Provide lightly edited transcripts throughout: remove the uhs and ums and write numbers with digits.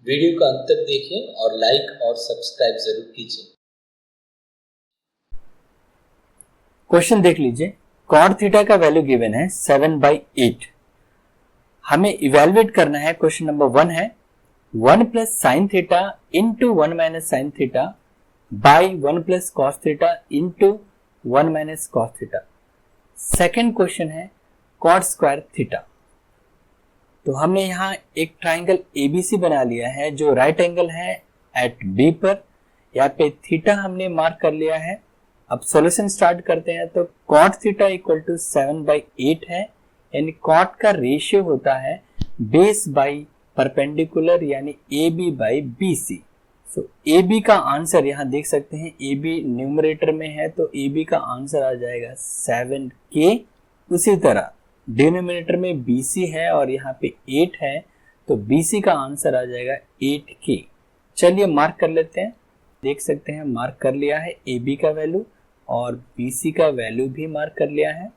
Video का अंत तक देखें और लाइक और सब्सक्राइब जरूर कीजिए। क्वेश्चन देख लीजिए। कॉट थीटा का वैल्यू गिवन है 7/8। हमें इवेलुएट करना है। क्वेश्चन नंबर 1 है 1 plus sine theta into 1 minus sine theta by 1 plus cos theta into 1 minus cos theta. Second question है कॉट स्क्वायर थीटा। तो हमने यहाँ एक ट्राइंगल एबीसी बना लिया है जो राइट एंगल है एट बी पर। यहाँ पे थीटा हमने मार्क कर लिया है। अब सॉल्यूशन स्टार्ट करते हैं। तो कॉट थीटा इक्वल टू 7/8 है, यानी कॉट का रेशियो होता है बेस बाई परपेंडिकुलर यानी A B by B C. So A B का आंसर यहाँ देख सकते हैं, ए बी न्यूमरेटर में है तो ए बी का आंसर आ जाएगा 7K। उसी तरह डिनोमिनेटर में BC है और यहाँ पे 8 है तो BC का आंसर आ जाएगा 8K। चलिए मार्क कर लेते हैं। देख सकते हैं मार्क कर लिया है AB का वैल्यू और BC का वैल्यू भी मार्क कर लिया है।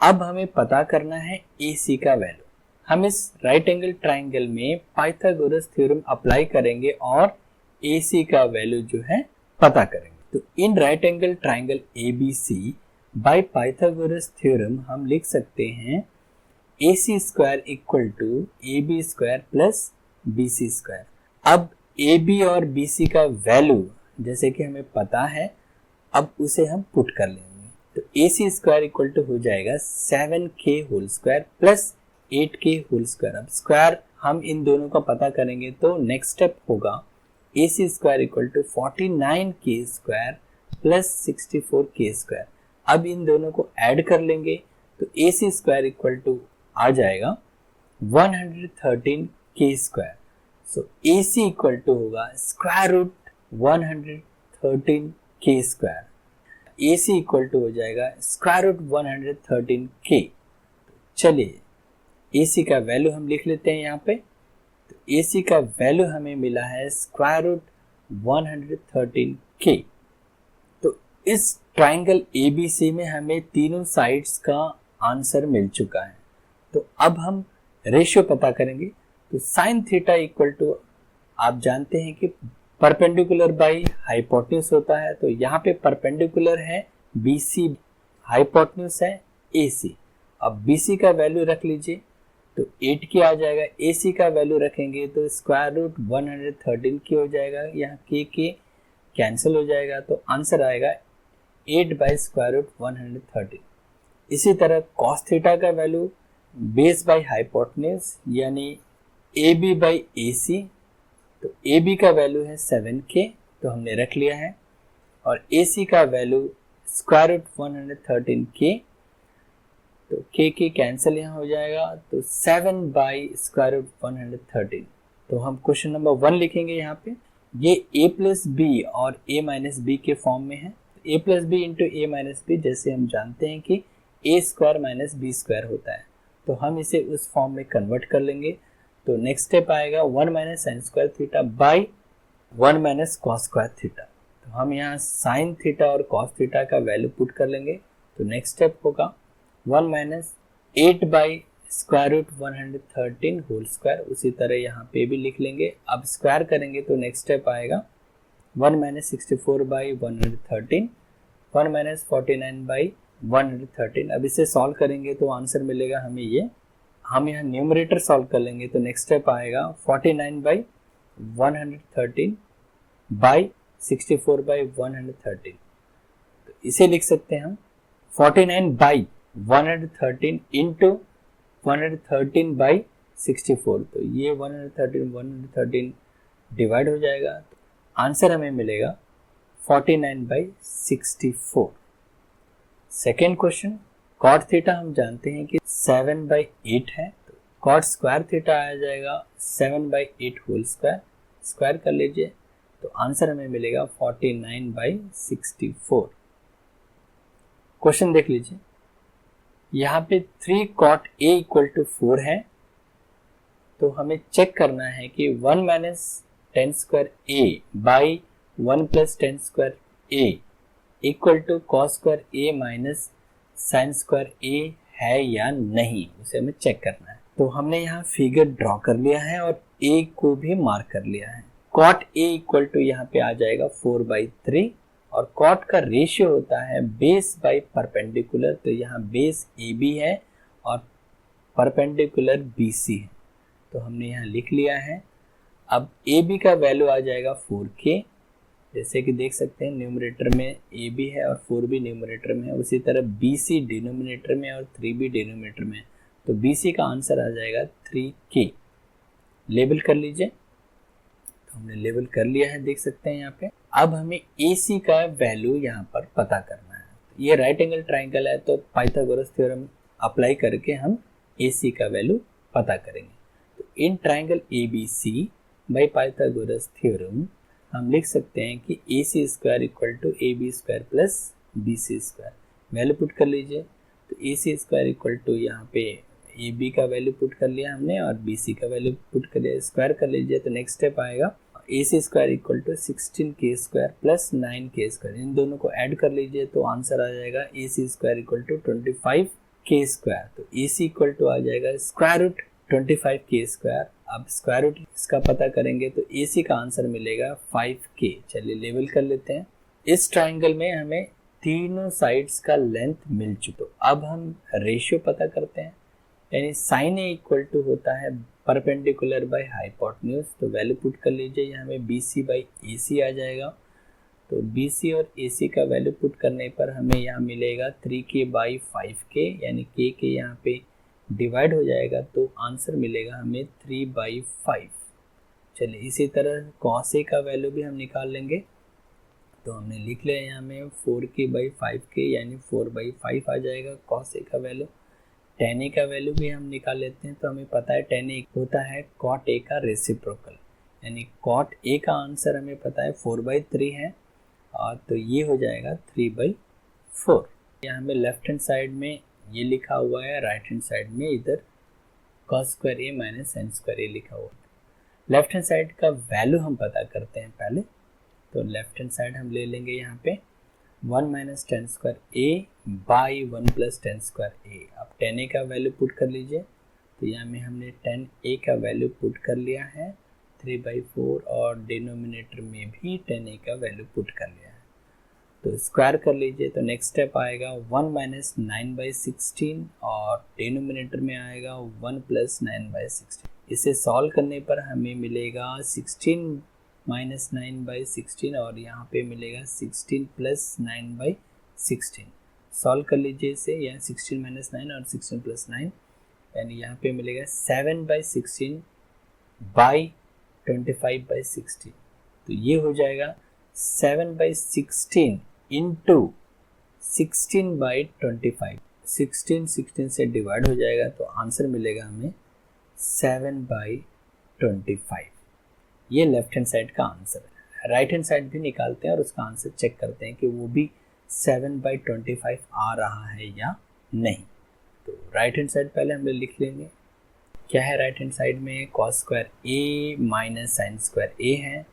अब हमें पता करना है AC का वैल्यू। हम इस राइट एंगल ट्राइंगल में पाइथागोरस थ्योरम अप्लाई करेंगे और AC का वैल्यू जो है पता करेंगे। तो in right angle triangle ABC by Pythagoras theorem हम लिख सकते हैं AC square equal to AB square plus BC square. अब AB और BC का वैल्यू जैसे कि हमें पता है, अब उसे हम पुट कर लेंगे। तो AC स्क्वायर इक्वल टू हो जाएगा 7K whole square plus 8K whole square. अब स्क्वायर हम इन दोनों का पता करेंगे तो नेक्स्ट स्टेप होगा AC square equal to 49K square plus 64K square. अब इन दोनों को ऐड कर लेंगे तो AC स्क्वायर इक्वल टू आ जाएगा 113K square. So AC equal to होगा square root 113K square. AC equal to हो जाएगा स्क्वायर रूट 113K। चलिए AC का वैल्यू हम लिख लेते हैं यहाँ पे। तो AC का वैल्यू हमें मिला है स्क्वायर रूट 113K। तो इस ट्राइंगल ABC में हमें तीनों साइड्स का आंसर मिल चुका है। तो अब हम रेशियो पता करेंगे। तो साइन थीटा इक्वल टू आप जानते हैं कि परपेंडिकुलर बाई हाइपोटेन्यूज होता है। तो यहाँ पे परपेंडिकुलर है BC, हाइपोटेन्यूज है AC। अब BC का वैल्यू रख लीजिए तो 8K आ जाएगा। AC का वैल्यू रखेंगे तो स्क्वायर रूट 113K हो जाएगा। यहाँ K कैंसिल हो जाएगा तो आंसर आएगा 8 बाई स्क्वायर रूट 113। इसी तरह कॉस थीटा का वैल्यू बेस बाई हाइपोटेन्यूज यानी AB बाई AC। तो AB का वैल्यू है 7K तो हमने रख लिया है और AC का वैल्यू स्क्वायर रूट 113K। तो K कैंसिल यहाँ हो जाएगा तो 7 बाई स्क्वायर रूट 113। तो हम क्वेश्चन नंबर 1 लिखेंगे यहाँ पे। ये A प्लस बी और A माइनस बी के फॉर्म में है। A plus B into A minus B जैसे हम जानते हैं कि A square minus B square होता है तो हम इसे उस फॉर्म में कन्वर्ट कर लेंगे। तो नेक्स्ट स्टेप आएगा 1 minus sine square theta by 1 minus cos square theta. तो हम यहाँ साइन थीटा और कॉस थीटा का वैल्यू पुट कर लेंगे। तो नेक्स्ट स्टेप होगा 1 minus 8 by square root 113 whole square. उसी तरह यहाँ पे भी लिख लेंगे। अब स्क्वायर करेंगे तो नेक्स्ट स्टेप आएगा 1 माइनस 64 बाई 113, 1 माइनस 49 बाई 113। अब इसे सॉल्व करेंगे तो आंसर मिलेगा हमें ये। हम यहाँ न्यूमरेटर सॉल्व कर लेंगे तो नेक्स्ट स्टेप आएगा 49 बाई 113 बाई 64 बाई 113। तो इसे लिख सकते हैं हम 49 बाई 113 इंटू 113 बाई 64। तो ये 113 डिवाइड हो जाएगा तो आंसर हमें मिलेगा 49 by 64। Second question cot theta हम जानते हैं कि 7/8 है। तो कॉट स्क्वायर थीटा आ जाएगा 7/8 होल स्क्वायर। स्क्वायर कर लीजिए तो आंसर हमें मिलेगा 49 बाई 64। क्वेश्चन देख लीजिए। यहाँ पे 3 कॉट A इक्वल टू 4 है। तो हमें चेक करना है कि 1 minus tan square A by 1 plus tan square A equal to cos square A minus sine square A है या नहीं, उसे हमें चेक करना है। तो हमने यहाँ फिगर ड्रॉ कर लिया है और ए को भी मार्क कर लिया है। कॉट ए इक्वल टू यहाँ पे आ जाएगा 4/3 और कॉट का रेशियो होता है बेस बाई परपेंडिकुलर, तो यहाँ बेस ए बी है और परपेंडिकुलर बी सी है, तो हमने यहाँ लिख लिया है। अब ए बी का वैल्यू आ जाएगा 4k, जैसे कि देख सकते हैं न्यूमरेटर में ए बी है और 4 भी न्यूमरेटर में है, उसी तरह बी सी डिनोमिनेटर में और 3 भी डिनोमिनेटर में है, तो बी सी का आंसर आ जाएगा 3k। लेबल कर लीजिए, तो हमने लेबल कर लिया है, देख सकते हैं यहाँ पे। अब हमें ए सी का वैल्यू यहाँ पर पता करना है। ये राइट एंगल ट्राइंगल है, तो पाइथागोरस थ्योरम अप्लाई करके हम ए सी का वैल्यू पता करेंगे। तो in triangle A B C by Pythagoras theorem हम लिख सकते हैं कि A C square equal to A B square plus B C square. Value put कर लीजिए, तो A C square equal to यहाँ पे ए बी का वैल्यू पुट कर लिया हमने और बी सी का वैल्यू पुट कर लिया, स्क्वायर कर लीजिए, तो नेक्स्ट स्टेप आएगा A C square equal to 16k square plus 9k square. इन दोनों को ऐड कर लीजिए तो आंसर आ जाएगा A C square equal to 25k square. तो ए सी इक्वल टू आ जाएगा स्क्वायर रूट 25k स्क्वायर। अब स्क्वायर रूट इसका पता करेंगे तो ए सी का आंसर मिलेगा 5k। चलिए लेवल कर लेते हैं। इस ट्राइंगल में हमें तीनों साइड्स का लेंथ मिल चुका। तो अब हम रेशियो पता करते हैं, यानी साइन ए इक्वल टू होता है परपेंडिकुलर बाय हाइपोटेन्यूज। तो वैल्यू पुट कर लीजिए, यहाँ में बी सी बाई ए सी आ जाएगा। तो बी सी और ए सी का वैल्यू पुट करने पर हमें यहाँ मिलेगा 3k बाई 5k, यानी k यहाँ पे डिवाइड हो जाएगा तो आंसर मिलेगा हमें 3/5। चलिए इसी तरह कॉस ए का वैल्यू भी हम निकाल लेंगे। तो हमने लिख लिया यहाँ में 4k बाई 5k, यानी 4/5 आ जाएगा कॉस ए का वैल्यू। tan a का वैल्यू भी हम निकाल लेते हैं, तो हमें पता है tan a होता है cot a का रेसिप्रोकल, यानी cot a का आंसर हमें पता है 4/3 है, और तो ये हो जाएगा 3/4। यहाँ हमें लेफ्ट हैंड साइड में ये लिखा हुआ है, राइट हैंड साइड में इधर cos square a minus sin square a लिखा हुआ है। लेफ्ट हैंड साइड का वैल्यू हम पता करते हैं पहले, तो लेफ्ट हैंड साइड हम ले लेंगे यहाँ पे 1 minus tan square a by 1 plus tan square a। अब tan a का वैल्यू पुट कर लीजिए, तो यहाँ में हमने tan a का वैल्यू पुट कर लिया है 3/4 और डिनोमिनेटर में भी tan a का वैल्यू पुट कर लिया है। तो स्क्वायर कर लीजिए, तो नेक्स्ट स्टेप आएगा 1 माइनस 9/16 और डिनोमिनेटर में आएगा 1 प्लस 9/16। इसे सॉल्व करने पर हमें मिलेगा 16 माइनस 9/16 और यहाँ पे मिलेगा 16 प्लस 9/16। सॉल्व कर लीजिए इसे, यहाँ 16 माइनस 9 और 16 प्लस 9, यानी यहाँ पे मिलेगा 7/16 बाई 25/16। तो ये हो जाएगा 7/16 इंटू 16/25। 16 से डिवाइड हो जाएगा तो आंसर मिलेगा हमें 7/25। ये लेफ्ट हैंड साइड का आंसर है। राइट हैंड साइड भी निकालते हैं और उसका आंसर चेक करते हैं कि वो भी 7/25 आ रहा है या नहीं। तो राइट हैंड साइड पहले हम लिख लेंगे। क्या है राइट हैंड साइड में? cos square a minus sin square a है।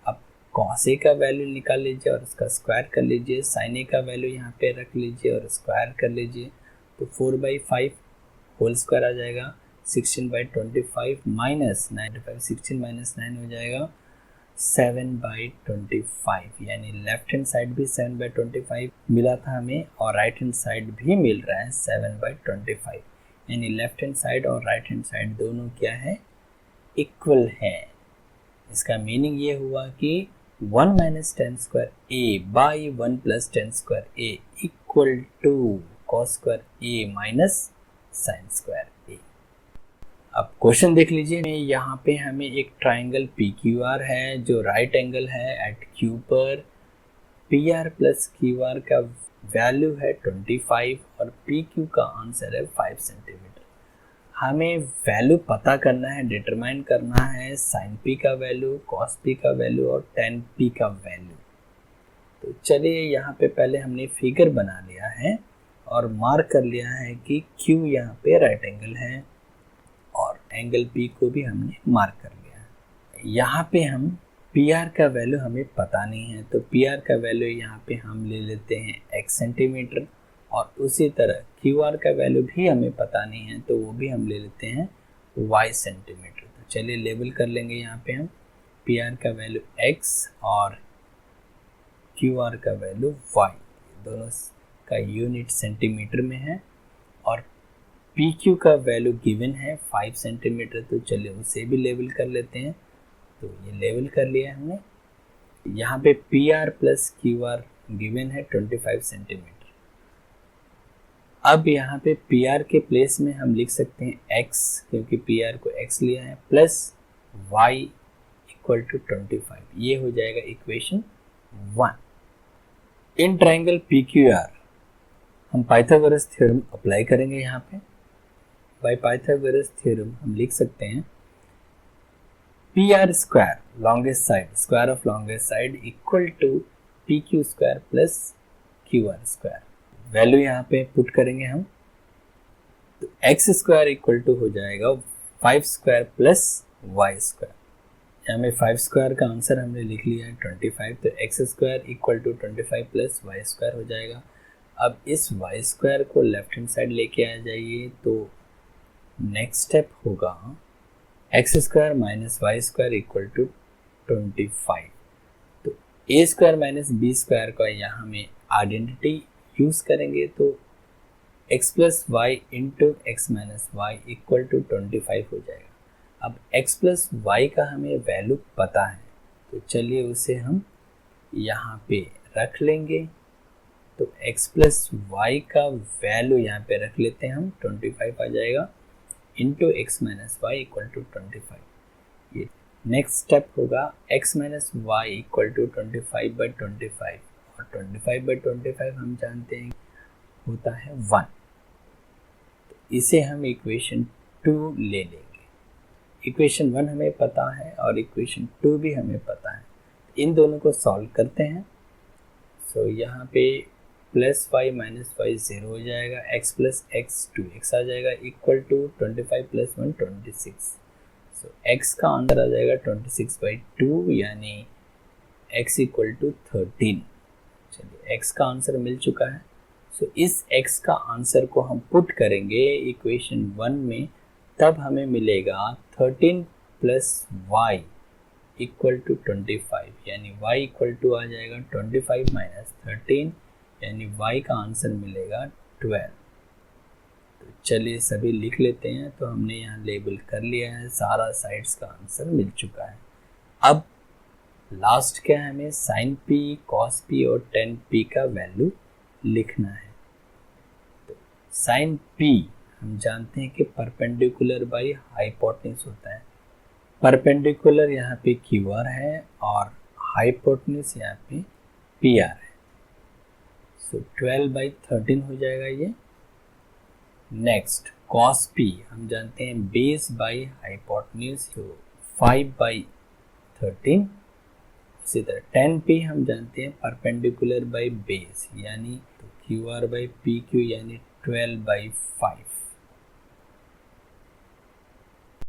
अब cos a का वैल्यू निकाल लीजिए और उसका स्क्वायर कर लीजिए, sin a का वैल्यू यहाँ पे रख लीजिए और स्क्वायर कर लीजिए, तो 4/5 होल स्क्वायर आ जाएगा। 16/25 माइनस 95, 16 माइनस 9 हो जाएगा 7/25, यानी लेफ्ट हैंड साइड भी 7/25 मिला था हमें और राइट हैंड साइड भी मिल रहा है 7/25, यानी लेफ्ट हैंड साइड और राइट हैंड साइड दोनों क्या है? इक्वल है। इसका मीनिंग ये हुआ कि 1 minus tan square a by 1 plus tan square a equal to cos square a minus sin square a। अब क्वेश्चन देख लीजिए, यहाँ पे हमें एक ट्राइंगल PQR है जो राइट एंगल है एट Q पर। PR प्लस QR का वैल्यू है 25 और PQ का आंसर है 5 सेंटीमीटर। हमें वैल्यू पता करना है, डिटरमाइन करना है sin P का वैल्यू, cos P का वैल्यू और tan P का वैल्यू। तो चलिए यहाँ पे पहले हमने फिगर बना लिया है और मार्क कर लिया है कि Q यहाँ पे राइट एंगल है और एंगल P को भी हमने मार्क कर लिया है। यहाँ पे हम PR का वैल्यू हमें पता नहीं है, तो PR का वैल्यू यहाँ पे हम ले लेते हैं x सेंटीमीटर और उसी तरह QR का वैल्यू भी हमें पता नहीं है, तो वो भी हम ले लेते हैं y सेंटीमीटर। चलिए लेबल कर लेंगे यहाँ पे हम पी आर का वैल्यू x और क्यू आर का वैल्यू y, दोनों का यूनिट सेंटीमीटर में है और पी क्यू का वैल्यू गिवन है 5 सेंटीमीटर, तो चलिए उसे भी लेबल कर लेते हैं। तो ये लेबल कर लिया हमने। यहाँ पे P R plus Q are given है 25 सेंटीमीटर। अब यहाँ पे पी आर के प्लेस में हम लिख सकते हैं x, क्योंकि पी आर को x लिया है, प्लस y इक्वल टू 25। ये हो जाएगा equation 1। In triangle P Q R हम पाइथागोरस थ्योरम अप्लाई करेंगे। यहाँ पे बाय पाइथागोरस थ्योरम हम लिख सकते हैं P R square longest side, square of longest side equal to P Q square plus Q R square. Value यहाँ पे पुट करेंगे हम, तो एक्स स्क्वायर इक्वल टू हो जाएगा 5 स्क्वायर प्लस वाई स्क्वायर। यहाँ में 5 स्क्वायर का आंसर हमने लिख लिया है 25, तो X square equal to 25 plus Y square हो जाएगा। अब इस वाई स्क्वायर को लेफ्ट हैंड साइड लेके आ जाइए, तो नेक्स्ट स्टेप होगा X square minus Y square equal to 25। तो A square minus B square का यहाँ में आइडेंटिटी यूज करेंगे, तो x plus Y into X minus Y equal to 25 हो जाएगा। अब x प्लस वाई का हमें वैल्यू पता है, तो चलिए उसे हम यहाँ पे रख लेंगे। तो x प्लस वाई का वैल्यू यहाँ पे रख लेते हैं हम, 25 आ जाएगा into X minus Y equal to 25। ये नेक्स्ट स्टेप होगा x minus Y equal to 25/25, और 25/25 हम जानते हैं होता है 1। तो इसे हम इक्वेशन 2 ले लेंगे। इक्वेशन 1 हमें पता है और इक्वेशन 2 भी हमें पता है, इन दोनों को सॉल्व करते हैं। सो यहाँ पे प्लस वाई माइनस वाई 0 हो जाएगा, x प्लस एक्स 2x आ जाएगा equal to 25 plus 1 26। So x का आंसर आ जाएगा 26/2, यानी x इक्वल टू 13। चलिए x का आंसर मिल चुका है। सो इस x का आंसर को हम पुट करेंगे इक्वेशन 1 में, तब हमें मिलेगा 13 प्लस वाई इक्वल टू 25, यानी y इक्वल टू आ जाएगा 25 माइनस 13, यानी y का आंसर मिलेगा 12। तो चलिए सभी लिख लेते हैं। तो हमने यहाँ लेबल कर लिया है, सारा साइड्स का आंसर मिल चुका है। अब लास्ट क्या है, हमें साइन p, कॉस p और टेन p का वैल्यू लिखना है। तो साइन p हम जानते हैं कि परपेंडिकुलर बाई हाइपोटेन्यूज होता है। परपेंडिकुलर यहाँ पे क्यू आर है और हाइपोटेन्यूज यहाँ पे पी आर है। सो 12/13 हो जाएगा ये। नेक्स्ट कॉस p हम जानते हैं बेस बाई हाइपोटेन्यूज, तो 5/13। इसी तरह टेन p हम जानते हैं परपेंडिकुलर बाई बेस, यानी तो Q R by P Q, यानी 12/5।